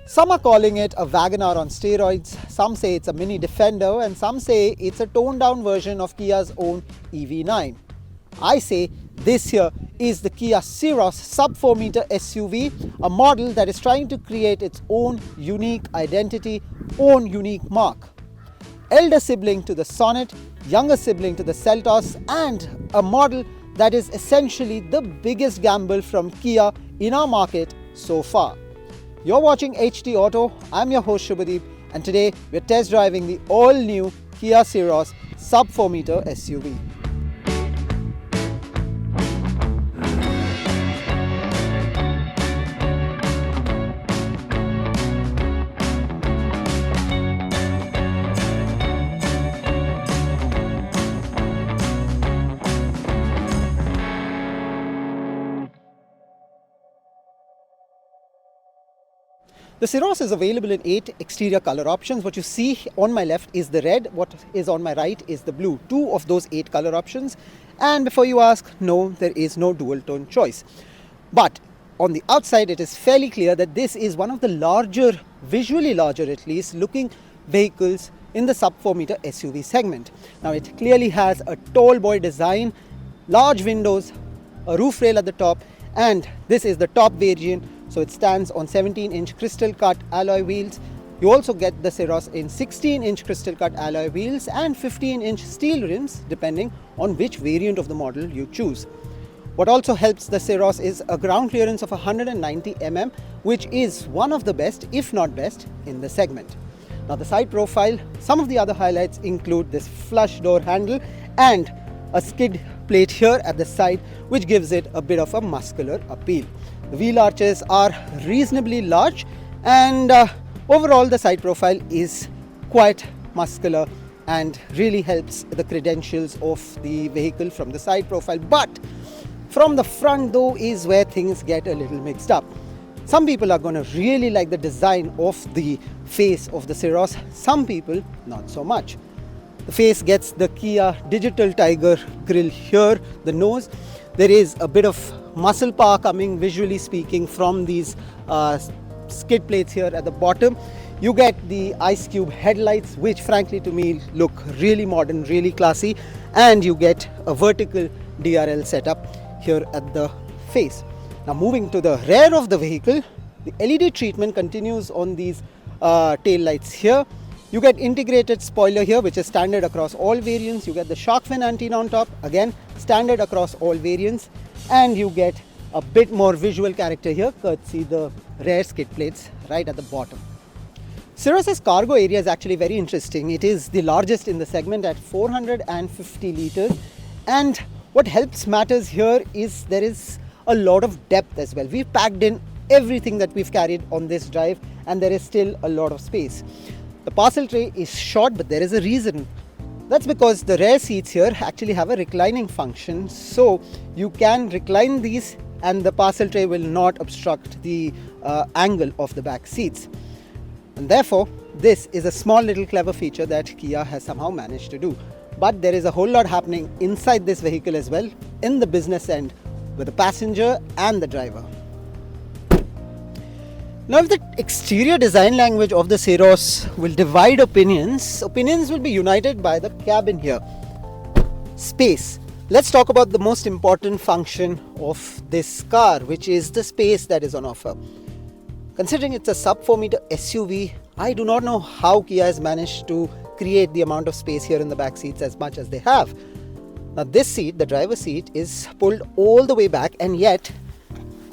Some are calling it a Wagoner on steroids, some say it's a mini Defender, and some say it's a toned down version of Kia's own EV9. I say this here is the Kia Syros sub 4 meter SUV, a model that is trying to create its own unique identity, own unique mark. Elder sibling to the Sonet, younger sibling to the Seltos, and a model that is essentially the biggest gamble from Kia in our market so far. You're watching HT Auto, I'm your host Shubhadeep, and today we're test driving the all-new Kia Syros sub 4 meter SUV. The Syros is available in 8 exterior color options. What you see on my left is the red, what is on my right is the blue. 2 of those 8 color options. And before you ask, no, there is no dual tone choice. But on the outside, it is fairly clear that this is one of the larger, visually larger at least, looking vehicles in the sub 4 meter SUV segment. Now it clearly has a tallboy design, large windows, a roof rail at the top, and this is the top variant. So it stands on 17-inch crystal cut alloy wheels. You also get the Syros in 16-inch crystal cut alloy wheels and 15-inch steel rims depending on which variant of the model you choose. What also helps the Syros is a ground clearance of 190 mm, which is one of the best, if not best, in the segment. Now the side profile, some of the other highlights include this flush door handle and a skid plate here at the side, which gives it a bit of a muscular appeal. The wheel arches are reasonably large, and overall the side profile is quite muscular and really helps the credentials of the vehicle from the side profile. But from the front though is where things get a little mixed up. Some people are going to really like the design of the face of the Syros, some people not so much. The face gets the Kia Digital Tiger grille here, the nose. There is a bit of muscle power coming, visually speaking, from these skid plates here at the bottom. You get the ice cube headlights, which frankly to me look really modern, really classy, and you get a vertical DRL setup here at the face. Now moving to the rear of the vehicle, the LED treatment continues on these tail lights here. You get integrated spoiler here, which is standard across all variants. You get the shark fin antenna on top, again standard across all variants, and you get a bit more visual character here, courtesy the rear skid plates right at the bottom. Syros' cargo area is actually very interesting. It is the largest in the segment at 450 liters, and what helps matters here is there is a lot of depth as well. We've packed in everything that we've carried on this drive, and there is still a lot of space. The parcel tray is short, but there is a reason. That's because the rear seats here actually have a reclining function, so you can recline these and the parcel tray will not obstruct the angle of the back seats. And therefore, this is a small little clever feature that Kia has somehow managed to do. But there is a whole lot happening inside this vehicle as well, in the business end, with the passenger and the driver. Now, if the exterior design language of the Syros will divide opinions, opinions will be united by the cabin here. Space. Let's talk about the most important function of this car, which is the space that is on offer. Considering it's a sub 4 meter SUV, I do not know how Kia has managed to create the amount of space here in the back seats as much as they have. Now this seat, the driver's seat, is pulled all the way back, and yet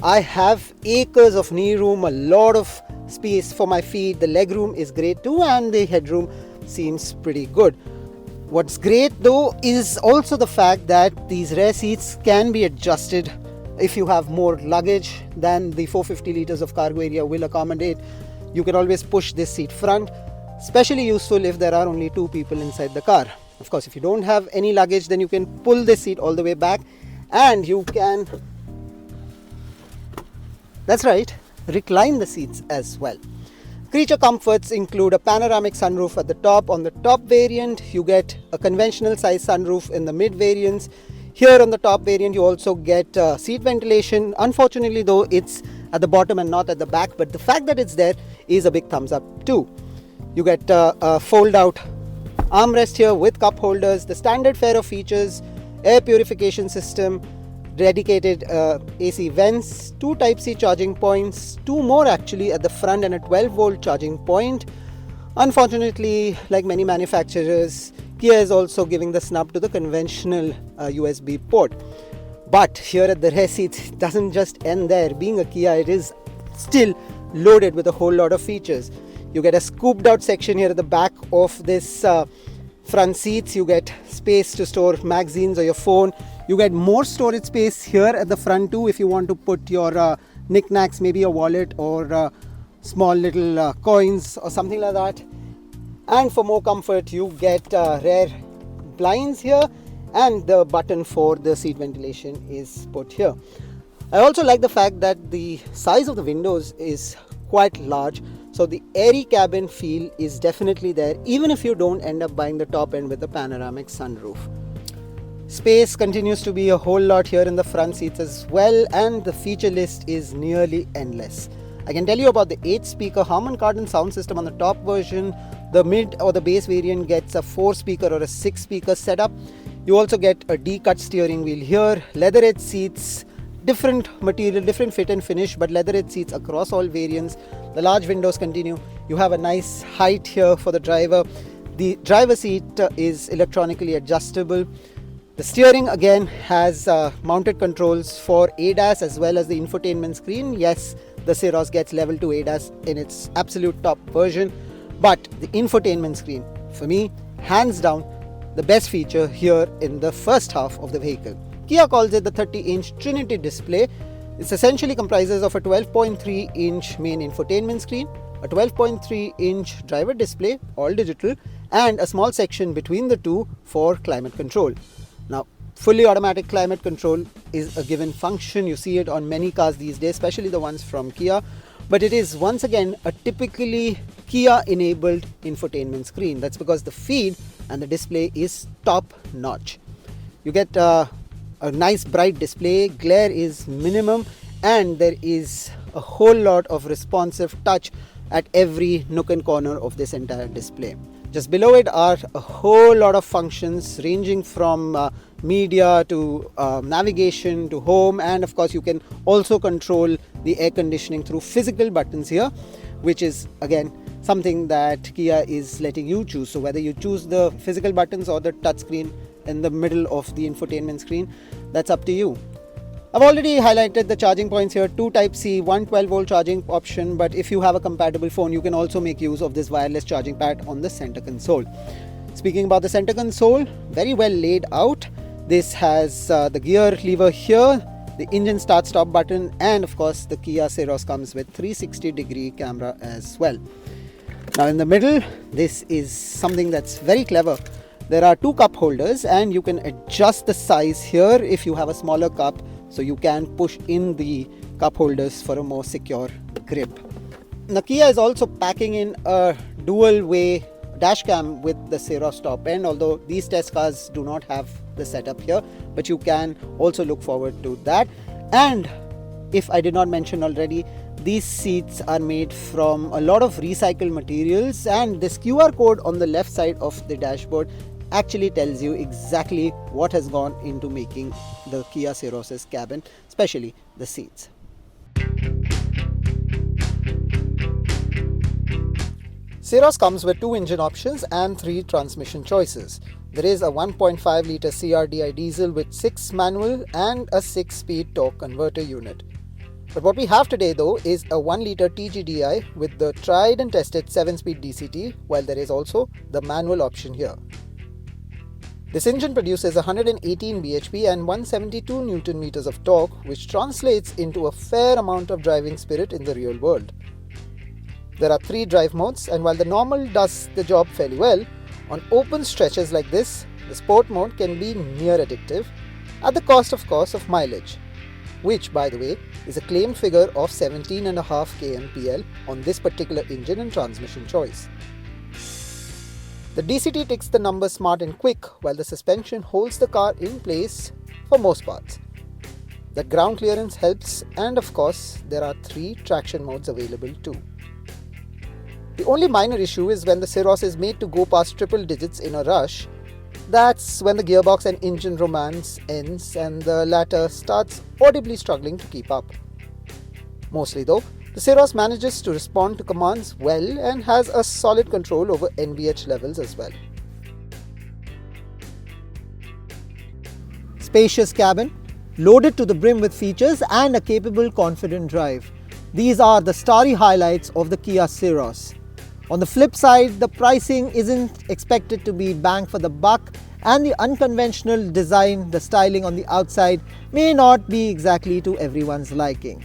I have acres of knee room, a lot of space for my feet. The leg room is great too, and the headroom seems pretty good. What's great though is also the fact that these rear seats can be adjusted if you have more luggage than the 450 liters of cargo area will accommodate. You can always push this seat front, especially useful if there are only 2 people inside the car. Of course, if you don't have any luggage, then you can pull this seat all the way back, and you can, that's right, recline the seats as well. Creature comforts include a panoramic sunroof at the top. On the top variant, you get a conventional size sunroof in the mid variants. Here on the top variant, you also get seat ventilation. Unfortunately though, it's at the bottom and not at the back, but the fact that it's there is a big thumbs up too. You get a fold out armrest here with cup holders, the standard fare of features, air purification system, dedicated AC vents, 2 Type-C charging points, 2 more actually at the front, and a 12-volt charging point. Unfortunately, like many manufacturers, Kia is also giving the snub to the conventional USB port. But here at the rear seats, it doesn't just end there. Being a Kia, it is still loaded with a whole lot of features. You get a scooped out section here at the back of this front seats. You get space to store magazines or your phone. You get more storage space here at the front too if you want to put your knickknacks, maybe a wallet or small little coins or something like that. And for more comfort, you get rear blinds here, and the button for the seat ventilation is put here. I also like the fact that the size of the windows is quite large, so the airy cabin feel is definitely there, even if you don't end up buying the top end with the panoramic sunroof. Space continues to be a whole lot here in the front seats as well, and the feature list is nearly endless. I can tell you about the 8-speaker Harman Kardon sound system on the top version. The mid or the base variant gets a 4-speaker or a 6-speaker setup. You also get a D-cut steering wheel here, leather-edge seats, different material, different fit and finish, but leather-edge seats across all variants. The large windows continue. You have a nice height here for the driver. The driver seat is electronically adjustable. The steering again has mounted controls for ADAS as well as the infotainment screen. Yes, the Syros gets level 2 ADAS in its absolute top version, but the infotainment screen, for me, hands down, the best feature here in the first half of the vehicle. Kia calls it the 30-inch Trinity display. It essentially comprises of a 12.3-inch main infotainment screen, a 12.3-inch driver display, all digital, and a small section between the two for climate control. Now, fully automatic climate control is a given function. You see it on many cars these days, especially the ones from Kia. But it is once again a typically Kia-enabled infotainment screen. That's because the feed and the display is top notch. You get a nice bright display, glare is minimum, and there is a whole lot of responsive touch at every nook and corner of this entire display. Just below it are a whole lot of functions ranging from media to navigation to home, and of course you can also control the air conditioning through physical buttons here, which is again something that Kia is letting you choose. So whether you choose the physical buttons or the touch screen in the middle of the infotainment screen, that's up to you. I've already highlighted the charging points here, 2 Type-C, 1 12-volt charging option, but if you have a compatible phone, you can also make use of this wireless charging pad on the center console. Speaking about the center console, very well laid out. This has the gear lever here, the engine start-stop button, and of course the Kia Syros comes with 360-degree camera as well. Now in the middle, this is something that's very clever. There are 2 cup holders, and you can adjust the size here if you have a smaller cup, so you can push in the cup holders for a more secure grip. Now Kia is also packing in a dual-way dash cam with the Syros top end, although these test cars do not have the setup here, but you can also look forward to that. And if I did not mention already, these seats are made from a lot of recycled materials, and this QR code on the left side of the dashboard actually tells you exactly what has gone into making the Kia Syros' cabin, especially the seats. Syros comes with 2 engine options and 3 transmission choices. There is a 1.5 litre CRDI diesel with 6 manual and a 6-speed torque converter unit. But what we have today though is a 1 litre TGDI with the tried and tested 7-speed DCT, while there is also the manual option here. This engine produces 118 bhp and 172 Newton meters of torque, which translates into a fair amount of driving spirit in the real world. There are 3 drive modes, and while the normal does the job fairly well, on open stretches like this, the sport mode can be near addictive, at the cost of course of mileage, which by the way is a claimed figure of 17.5 kmpl on this particular engine and transmission choice. The DCT ticks the number smart and quick, while the suspension holds the car in place for most parts. The ground clearance helps, and of course there are 3 traction modes available too. The only minor issue is when the Syros is made to go past triple digits in a rush. That's when the gearbox and engine romance ends and the latter starts audibly struggling to keep up. Mostly though, the Syros manages to respond to commands well and has a solid control over NVH levels as well. Spacious cabin, loaded to the brim with features and a capable confident drive. These are the starry highlights of the Kia Syros. On the flip side, the pricing isn't expected to be bang for the buck, and the unconventional design, the styling on the outside may not be exactly to everyone's liking.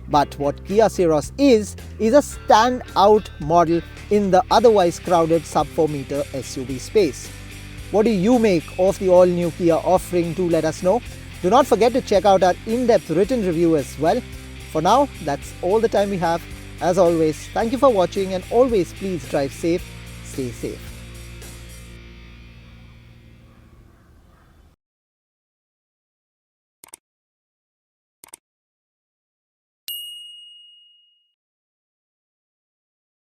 But what Kia Syros is a standout model in the otherwise crowded sub 4 meter SUV space. What do you make of the all-new Kia offering? Do let us know. Do not forget to check out our in-depth written review as well. For now, that's all the time we have. As always, thank you for watching, and always please drive safe, stay safe.